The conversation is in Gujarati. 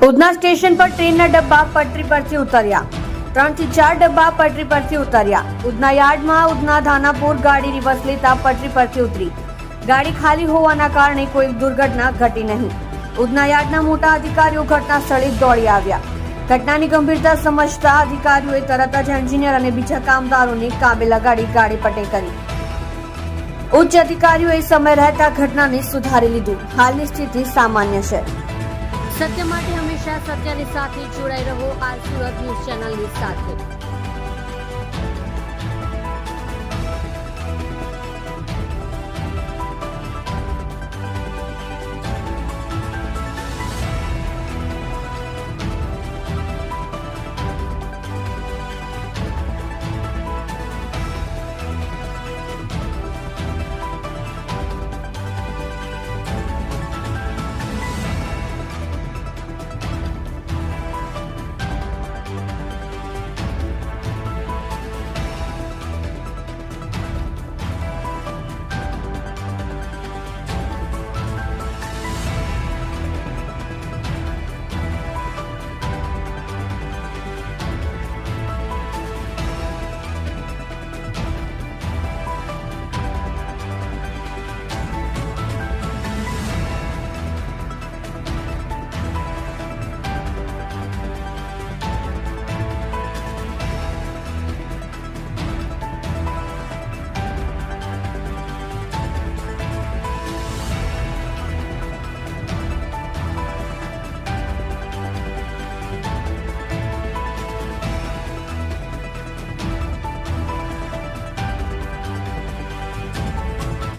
ઉધના સ્ટેશન પર ટ્રેનના ડબ્બા પટરી પરથી ઉતર્યા 3 થી 4 ડબ્બા પટરી પરથી ઉતર્યા. ઉધના યાર્ડમાં ઉધના ધાનાપુર ગાડી રિવર્સ લેતા પટરી પરથી ઉતરી. ગાડી ખાલી હોવાના કારણે કોઈ દુર્ઘટના ઘટી નહીં. ઉધના યાર્ડના મોટા અધિકારીઓ ઘટના સ્થળે દોડી આવ્યા. ઘટનાની ગંભીરતા સમજતા અધિકારીઓએ તરત જ એન્જિનિયર અને બીજા કામદારોને કામે લગાડી ગાડી પટે કરી. ઉચ્ચ અધિકારીઓએ સમય રહેતા ઘટનાને સુધારી લીધું. હાલની સ્થિતિ સામાન્ય છે. સત્ય માટે હંમેશા સત્યની સાથે જોડાઈ રહો. આ સુરત ન્યૂઝ ચેનલની સાથે.